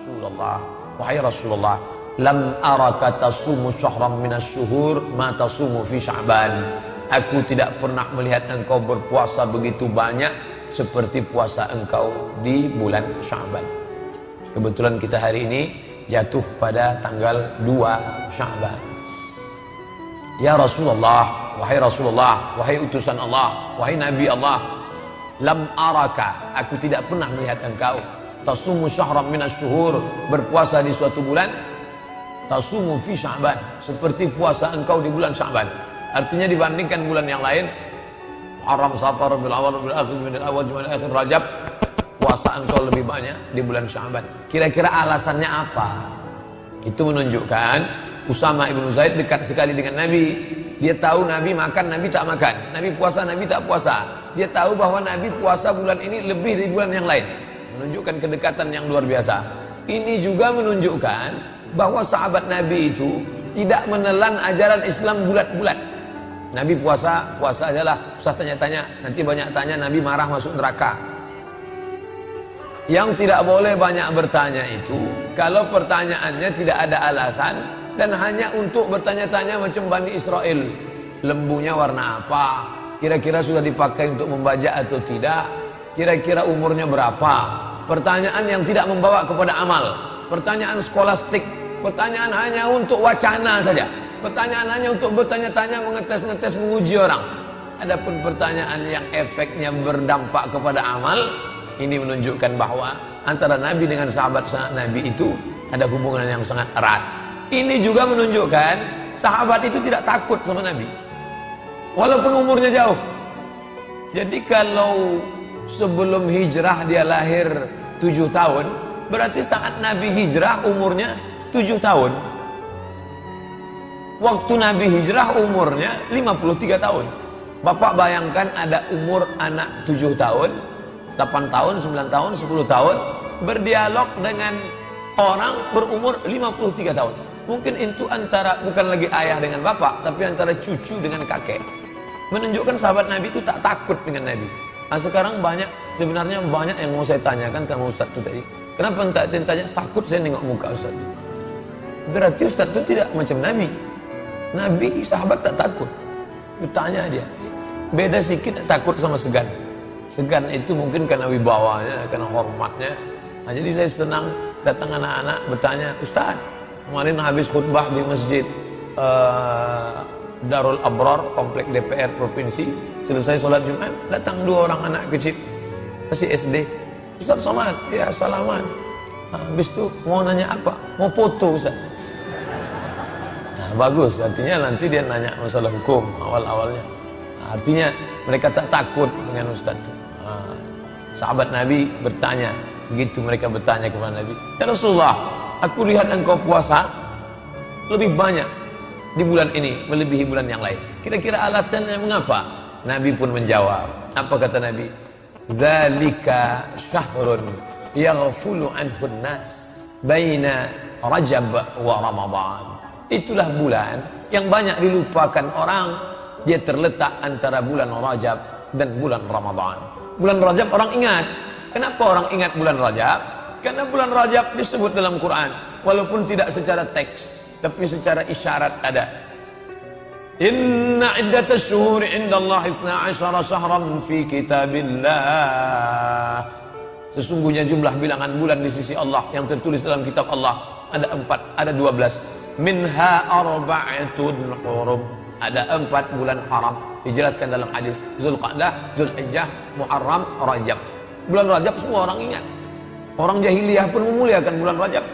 Rasulullah, wahai Rasulullah, lam araka tasumu syahran minas syuhur ma tasumu fi Sya'ban. Aku tidak pernah melihat engkau berpuasa begitu banyak seperti puasa engkau di bulan Sya'ban. Kebetulan kita hari ini jatuh pada tanggal 2 Sya'ban. Ya Rasulullah, wahai Rasulullah, wahai utusan Allah, wahai Nabi Allah, lam araka, aku tidak pernah melihat engkau tasumu syahran minas syuhur, berpuasa di suatu bulan, tasumu fi Sya'ban, seperti puasa engkau di bulan Sya'ban. Artinya dibandingkan bulan yang lain, Muharram, Safar, Rabiul Awal, Rabiul Akhir, Jumadil Awal, Jumadil Akhir, Rajab, puasa engkau lebih banyak di bulan Sya'ban. Kira-kira alasannya apa? Itu menunjukkan Usama ibn Zaid dekat sekali dengan Nabi. Dia tahu Nabi makan, Nabi tak makan, Nabi puasa, Nabi tak puasa. Dia tahu bahwa Nabi puasa bulan ini lebih dari bulan yang lain, menunjukkan kedekatan yang luar biasa. Ini juga menunjukkan bahwa sahabat Nabi itu tidak menelan ajaran Islam bulat-bulat. Nabi puasa, puasa aja lah, usah tanya-tanya, nanti banyak tanya Nabi marah masuk neraka. Yang tidak boleh banyak bertanya itu kalau pertanyaannya tidak ada alasan dan hanya untuk bertanya-tanya macam Bani Israel. Lembunya warna apa? Kira-kira sudah dipakai untuk membajak atau tidak? Kira-kira umurnya berapa? Pertanyaan yang tidak membawa kepada amal. Pertanyaan skolastik. Pertanyaan hanya untuk wacana saja. Pertanyaan hanya untuk bertanya-tanya, mengetes-ngetes, menguji orang. Adapun pertanyaan yang efeknya berdampak kepada amal, ini menunjukkan bahwa antara Nabi dengan sahabat Nabi itu ada hubungan yang sangat erat. Ini juga menunjukkan sahabat itu tidak takut sama Nabi, walaupun umurnya jauh. Jadi kalau sebelum hijrah dia lahir 7 tahun, berarti saat Nabi hijrah umurnya 7 tahun. Waktu Nabi hijrah umurnya 53 tahun. Bapak bayangkan ada umur anak 7 tahun, 8 tahun, 9 tahun, 10 tahun berdialog dengan orang berumur 53 tahun. Mungkin itu antara, bukan lagi ayah dengan bapak, tapi antara cucu dengan kakek. Menunjukkan sahabat Nabi itu tak takut dengan Nabi. Nah, sekarang sebenarnya banyak yang mau saya tanyakan sama Ustaz itu tadi. Kenapa tak tanya? Takut saya nengok muka Ustaz. Berarti Ustaz itu tidak macam Nabi. Nabi sahabat tak takut. Bertanya dia. Beda sedikit takut sama segan. Segan itu mungkin karena wibawanya, karena hormatnya. Nah, jadi saya senang datang anak-anak bertanya, Ustaz, kemarin habis khutbah di masjid Darul Abrar, komplek DPR provinsi, selesai sholat Jumat, datang 2 orang anak kecil, masih SD. Ustaz sholat, ya salaman. Nah, habis itu mau nanya apa? Mau foto Ustaz. Nah, bagus, artinya nanti dia nanya masalah hukum awal-awalnya. Nah, artinya mereka tak takut dengan Ustaz itu. Nah, sahabat Nabi bertanya, begitu mereka bertanya kepada Nabi, ya Rasulullah, aku lihat engkau puasa lebih banyak di bulan ini melebihi bulan yang lain. Kira-kira alasannya mengapa? Nabi pun menjawab. Apa kata Nabi? Dzalika syahrun yaghfulu anhun nas baina Rajab wa Ramadan. Itulah bulan yang banyak dilupakan orang. Dia terletak antara bulan Rajab dan bulan Ramadan. Bulan Rajab orang ingat. Kenapa orang ingat bulan Rajab? Karena bulan Rajab disebut dalam Quran, walaupun tidak secara teks, tapi secara isyarat ada. Inna iddatash syuhuri indallahi 12 syahran fi kitabillah. Sesungguhnya jumlah bilangan bulan di sisi Allah yang tertulis dalam kitab Allah ada 4, ada 12. Minha arba'atun hurum. Ada 4 bulan haram. Dijelaskan dalam hadis Zulqa'dah, Zulhijjah, Muharram, Rajab. Bulan Rajab semua orang ingat. Orang jahiliyah pun memuliakan bulan Rajab.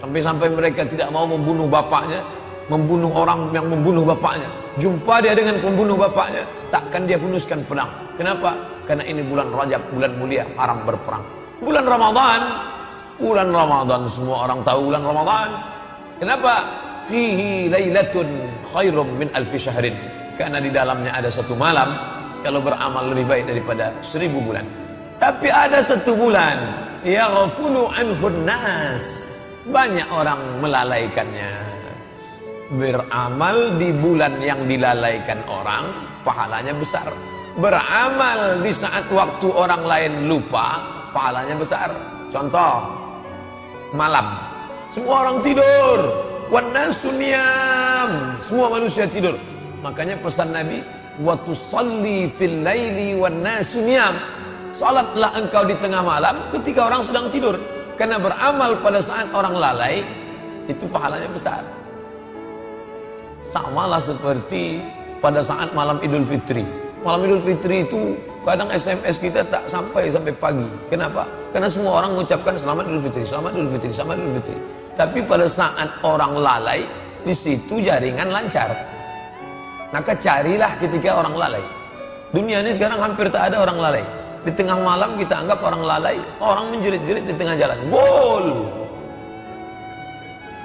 Sampai-sampai mereka tidak mau membunuh bapaknya, membunuh orang yang membunuh bapaknya. Jumpa dia dengan pembunuh bapaknya, takkan dia punuskan pedang. Kenapa? Karena ini bulan Rajab, bulan mulia, haram berperang. Bulan Ramadan semua orang tahu bulan Ramadan. Kenapa? Fihi lailatun khairum min alfi syahrin. Karena di dalamnya ada 1 malam, kalau beramal lebih baik daripada 1000 bulan. Tapi ada 1 bulan, yaghfulu anhun nas. Banyak orang melalaikannya. Beramal di bulan yang dilalaikan orang, pahalanya besar. Beramal di saat waktu orang lain lupa, pahalanya besar. Contoh, malam. Semua orang tidur. Wan nasu niyam. Semua manusia tidur. Makanya pesan Nabi, wa tusalli fil laili wan nasu niyam. Salatlah engkau di tengah malam ketika orang sedang tidur. Karena beramal pada saat orang lalai itu pahalanya besar. Samalah seperti pada saat malam Idul Fitri. Malam Idul Fitri itu kadang SMS kita tak sampai pagi. Kenapa? Karena semua orang mengucapkan selamat Idul Fitri, selamat Idul Fitri, selamat Idul Fitri. Tapi pada saat orang lalai, di situ jaringan lancar. Maka carilah ketika orang lalai. Dunia ini sekarang hampir tak ada orang lalai. Di tengah malam kita anggap orang lalai, orang menjerit-jerit di tengah jalan. Gol!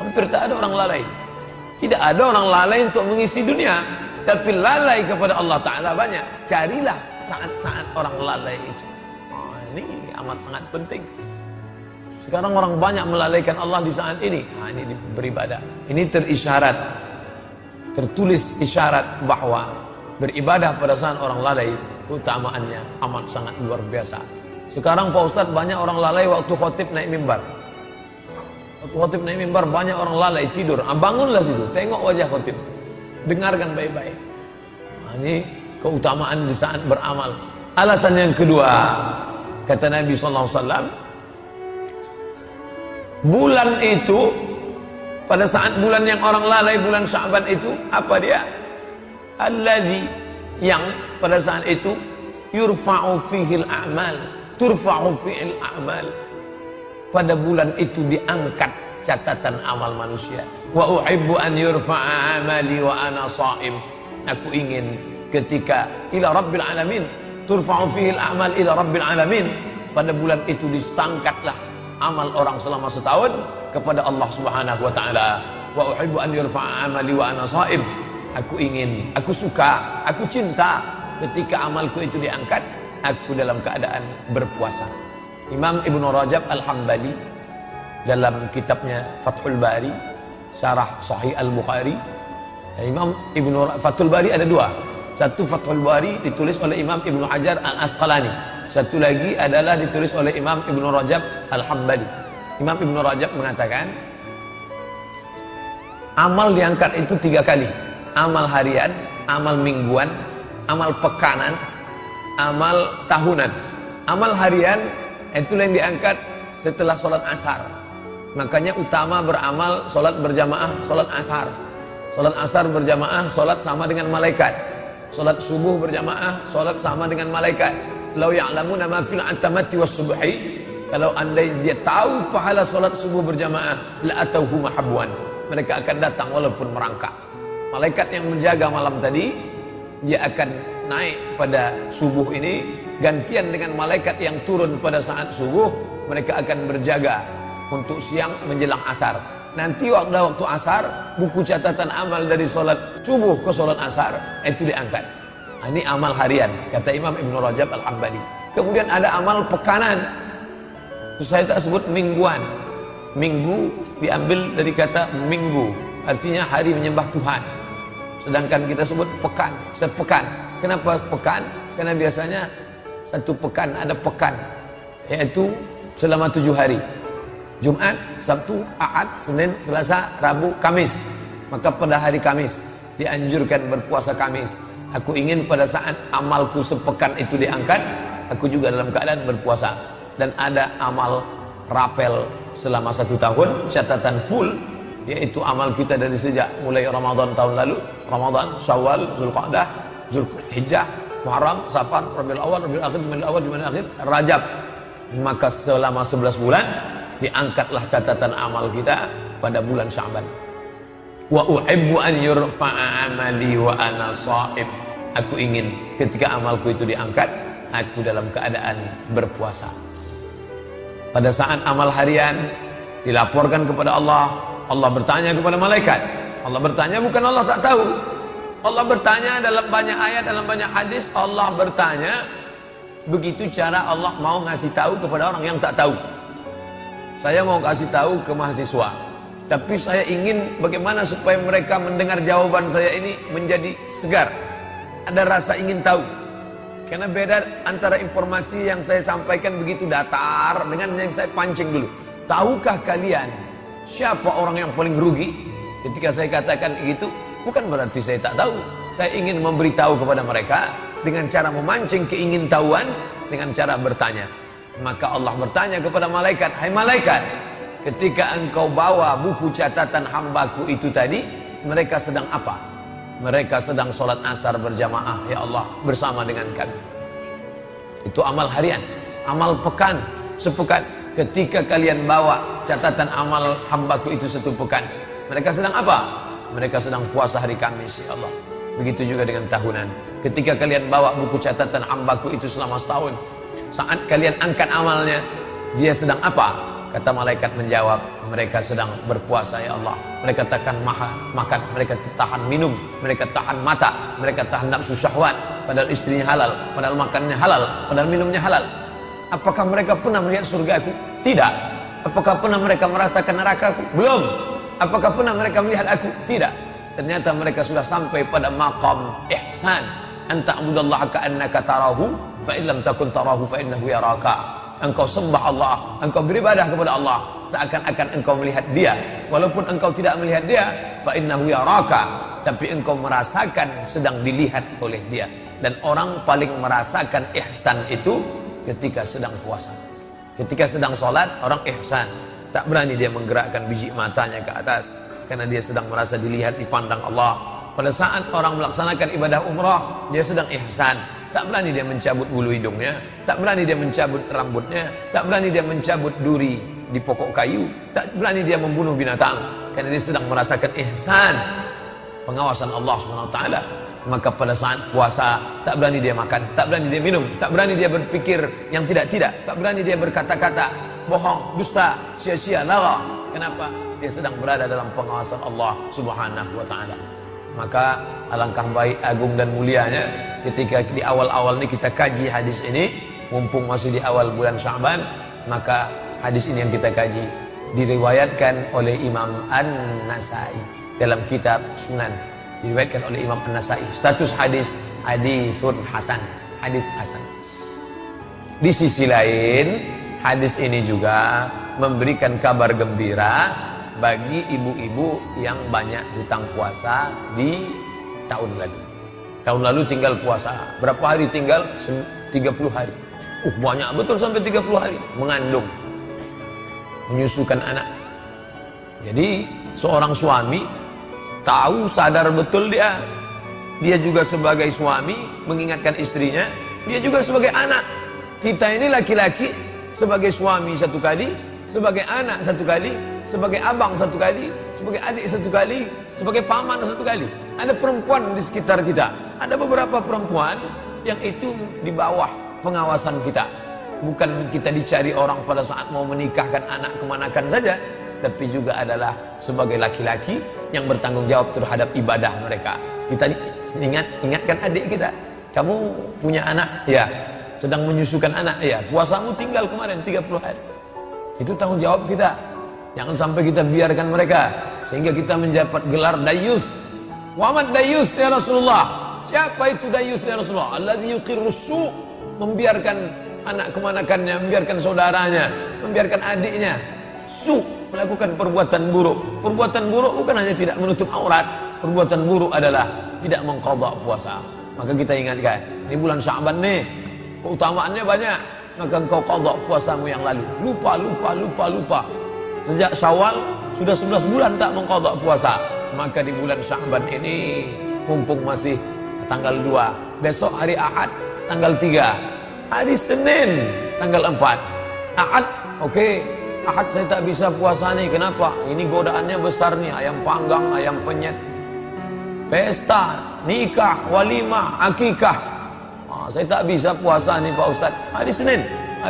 Hampir tak ada orang lalai. Tidak ada orang lalai untuk mengisi dunia, tapi lalai kepada Allah Ta'ala banyak. Carilah saat-saat orang lalai itu. Ini amat sangat penting. Sekarang orang banyak melalaikan Allah di saat ini. Ini beribadah. Ini terisyarat, tertulis isyarat bahwa beribadah pada saat orang lalai keutamaannya amat sangat luar biasa. Sekarang Pak Ustadz banyak orang lalai waktu khotib naik mimbar. Waktu khotib naik mimbar banyak orang lalai tidur. Bangunlah situ, tengok wajah khotib itu, dengarkan baik-baik. Ini keutamaan di saat beramal. Alasan yang kedua, kata Nabi SAW, bulan itu, pada saat bulan yang orang lalai, bulan Sya'ban itu, apa dia? Allazi, yang pada saat itu yurfa'u fihil a'mal, turfa'u fihil a'mal. Pada bulan itu diangkat catatan amal manusia. Wa uhibbu an yurfa'a amali wa ana sha'im. Aku ingin ketika ila rabbil alamin, turfa'u fihil a'mal ila rabbil alamin. Pada bulan itu disangkatlah amal orang selama setahun kepada Allah Subhanahu wa taala. Wa uhibbu an yurfa'a amali wa ana sha'im. Aku ingin, aku suka, aku cinta ketika amalku itu diangkat, aku dalam keadaan berpuasa. Imam Ibnu Rajab Al-Hambali dalam kitabnya Fathul Bari, Syarah Sahih Al-Bukhari. Imam Fathul Bari ada dua. Satu Fathul Bari ditulis oleh Imam Ibnu Hajar Al-Asqalani. Satu lagi adalah ditulis oleh Imam Ibnu Rajab Al-Hambali. Imam Ibnu Rajab mengatakan, amal diangkat itu 3 kali. Amal harian, amal mingguan, amal pekanan, amal tahunan. Amal harian itulah yang diangkat setelah sholat asar. Makanya utama beramal sholat berjamaah, sholat asar. Sholat asar berjamaah, sholat sama dengan malaikat. Sholat subuh berjamaah, sholat sama dengan malaikat. Lau ya'lamuna ma fil atamati was subhi. Kalau andai dia tahu pahala sholat subuh berjamaah, la atauhu mahabwan. Mereka akan datang walaupun merangkak. Malaikat yang menjaga malam tadi, dia akan naik pada subuh ini, gantian dengan malaikat yang turun pada saat subuh. Mereka akan berjaga untuk siang menjelang asar. Nanti waktu asar, buku catatan amal dari sholat subuh ke sholat asar itu diangkat. Ini amal harian, kata Imam Ibnu Rajab Al-Hambali. Kemudian ada amal pekanan, saya tak sebut mingguan. Minggu diambil dari kata minggu, artinya hari menyembah Tuhan. Sedangkan kita sebut pekan, sepekan. Kenapa pekan? Karena biasanya satu pekan ada pekan, yaitu selama 7 hari. Jumat, Sabtu, Ahad, Senin, Selasa, Rabu, Kamis. Maka pada hari Kamis dianjurkan berpuasa Kamis. Aku ingin pada saat amalku sepekan itu diangkat, aku juga dalam keadaan berpuasa. Dan ada amal rapel selama 1 tahun, catatan full, yaitu amal kita dari sejak mulai Ramadan tahun lalu, Ramadan, Syawal, Zulqa'dah, Zulhijjah, Muharram, Safar, Rabiul Awal, Rabiul Akhir, Jumadil Awal, Jumadil Akhir, Rajab. Maka selama 11 bulan diangkatlah catatan amal kita pada bulan Sya'ban. Wa uhibbu an yurfa'a amali wa ana sha'im. Aku ingin ketika amalku itu diangkat, aku dalam keadaan berpuasa. Pada saat amal harian dilaporkan kepada Allah, Allah bertanya kepada malaikat. Allah bertanya bukan Allah tak tahu. Allah bertanya dalam banyak ayat, dalam banyak hadis. Allah bertanya, begitu cara Allah mau ngasih tahu kepada orang yang tak tahu. Saya mau kasih tahu ke mahasiswa, tapi saya ingin bagaimana supaya mereka mendengar jawaban saya ini menjadi segar. Ada rasa ingin tahu. Karena beda antara informasi yang saya sampaikan begitu datar dengan yang saya pancing dulu. tahukah kalian siapa orang yang paling rugi? Ketika saya katakan itu, bukan berarti saya tak tahu. Saya ingin memberitahu kepada mereka dengan cara memancing keingintahuan, dengan cara bertanya. Maka Allah bertanya kepada malaikat, hai malaikat, ketika engkau bawa buku catatan hambaku itu tadi, mereka sedang apa? Mereka sedang sholat asar berjamaah, ya Allah, bersama dengan kami. Itu amal harian, amal pekan, sepekan. Ketika kalian bawa catatan amal hambaku itu satu pekan, mereka sedang apa? Mereka sedang puasa hari Kamis, ya Allah. Begitu juga dengan tahunan. Ketika kalian bawa buku catatan hambaku itu selama setahun, saat kalian angkat amalnya, dia sedang apa? Kata malaikat menjawab, mereka sedang berpuasa, ya Allah. Mereka tahan makan, mereka tahan minum, mereka tahan mata, mereka tahan nafsu syahwat. Padahal istrinya halal, padahal makannya halal, padahal minumnya halal. Apakah mereka pernah melihat surgaku? Tidak. Apakah pernah mereka merasakan nerakaku? Belum. Apakah pernah mereka melihat aku? Tidak. Ternyata mereka sudah sampai pada maqam ihsan. Anta'budallaha ka'annaka tarahu, fa in lam takun tarahu fa innahu yaraka. Engkau sembah Allah, engkau beribadah kepada Allah seakan-akan engkau melihat dia, walaupun engkau tidak melihat dia, fa innahu yaraka, tapi engkau merasakan sedang dilihat oleh dia. Dan orang paling merasakan ihsan itu ketika sedang puasa. Ketika sedang sholat, orang ihsan, tak berani dia menggerakkan biji matanya ke atas karena dia sedang merasa dilihat, dipandang Allah. Pada saat orang melaksanakan ibadah umrah, dia sedang ihsan. Tak berani dia mencabut bulu hidungnya, tak berani dia mencabut rambutnya, tak berani dia mencabut duri di pokok kayu, tak berani dia membunuh binatang, karena dia sedang merasakan ihsan, pengawasan Allah SWT. Maka pada saat puasa, tak berani dia makan, tak berani dia minum, tak berani dia berpikir yang tidak-tidak, tak berani dia berkata-kata bohong, dusta, sia-sia, lara. Kenapa? Dia sedang berada dalam pengawasan Allah Subhanahu wa ta'ala. Maka alangkah baik, agung dan mulianya ketika di awal-awal ini kita kaji hadis ini, mumpung masih di awal bulan Sya'ban, maka hadis ini yang kita kaji diriwayatkan oleh Imam An-Nasai dalam kitab Sunan, diriwayatkan oleh Imam An-Nasai. Status hadis hadisun hasan, hadis hasan. Di sisi lain, hadis ini juga memberikan kabar gembira bagi ibu-ibu yang banyak hutang puasa di tahun lalu. Tahun lalu tinggal puasa berapa hari? Tinggal 30 hari. Banyak betul, sampai 30 hari mengandung, menyusukan anak. Jadi seorang suami tahu, sadar betul dia juga sebagai suami mengingatkan istrinya, dia juga sebagai anak. Kita ini laki-laki sebagai suami satu kali, sebagai anak satu kali, sebagai abang satu kali, sebagai adik satu kali, sebagai paman satu kali. Ada perempuan di sekitar kita, ada beberapa perempuan yang itu di bawah pengawasan kita. Bukan kita dicari orang pada saat mau menikahkan anak kemanakan saja, tapi juga adalah sebagai laki-laki yang bertanggung jawab terhadap ibadah mereka. Kita ingatkan adik kita, kamu punya anak, ya, sedang menyusukan anak, ya, puasamu tinggal kemarin 30 hari. Itu tanggung jawab kita. Jangan sampai kita biarkan mereka sehingga kita mendapat gelar dayus. Muhammad dayus ya Rasulullah. Siapa itu dayus ya Rasulullah? Alladzi yuqirrus su', membiarkan anak kemanakannya, membiarkan saudaranya, membiarkan adiknya su', melakukan perbuatan buruk. Perbuatan buruk bukan hanya tidak menutup aurat, perbuatan buruk adalah tidak mengqadha puasa. Maka kita ingatkan, ini bulan Sya'ban nih, keutamaannya banyak, maka engkau qadha puasamu yang lalu. Lupa. Sejak Syawal sudah 11 bulan tak mengqadha puasa. Maka di bulan Sya'ban ini, mumpung masih tanggal 2, besok hari Ahad tanggal 3, hari Senin tanggal 4. Ahad, oke. Ahad saya tak bisa puasa nih. Kenapa? Ini godaannya besar nih, ayam panggang, ayam penyet, pesta, nikah, walimah, akikah. Saya tak bisa puasa nih Pak Ustaz. Hari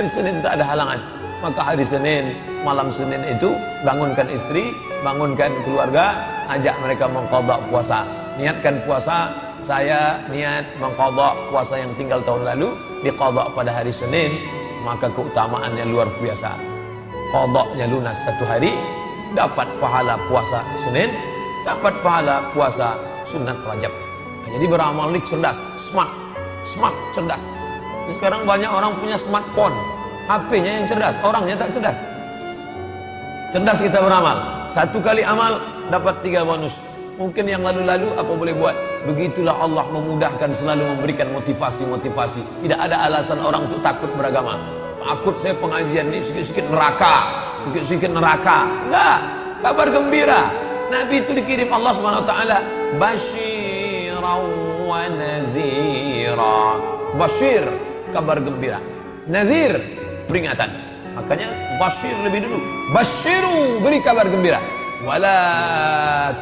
Senin tak ada halangan. Maka hari Senin, malam Senin itu bangunkan istri, bangunkan keluarga, ajak mereka mengqadha puasa. Niatkan puasa, saya niat mengqadha puasa yang tinggal tahun lalu, diqadha pada hari Senin, maka keutamaannya luar biasa. Qadhanya lunas satu hari, dapat pahala puasa Senin, dapat pahala puasa sunat Rajab. Jadi beramal lik cerdas, smart, cerdas. Sekarang banyak orang punya smartphone, HP-nya yang cerdas, orangnya tak cerdas. Cerdas kita beramal. Satu kali amal dapat 3 bonus. Mungkin yang lalu-lalu apa boleh buat. Begitulah Allah memudahkan, selalu memberikan motivasi-motivasi. Tidak ada alasan orang untuk takut beragama. Takut saya pengajian ini sikit-sikit neraka, sikit-sikit neraka. Enggak, kabar gembira. Nabi itu dikirim Allah SWT basyiran wa nazira. Basyir, kabar gembira. Nazir, peringatan. Makanya basyir lebih dulu. Basyiru, beri kabar gembira. Wala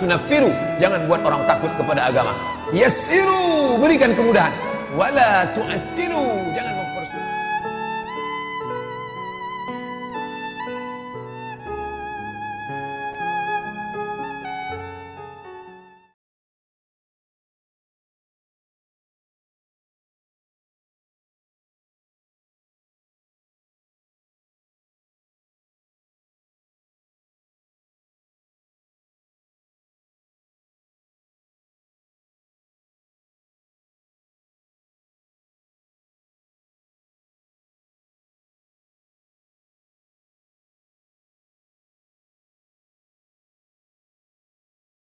tunaffiru, jangan buat orang takut kepada agama. Yassiru, berikan kemudahan. Wala tu'assiru, jangan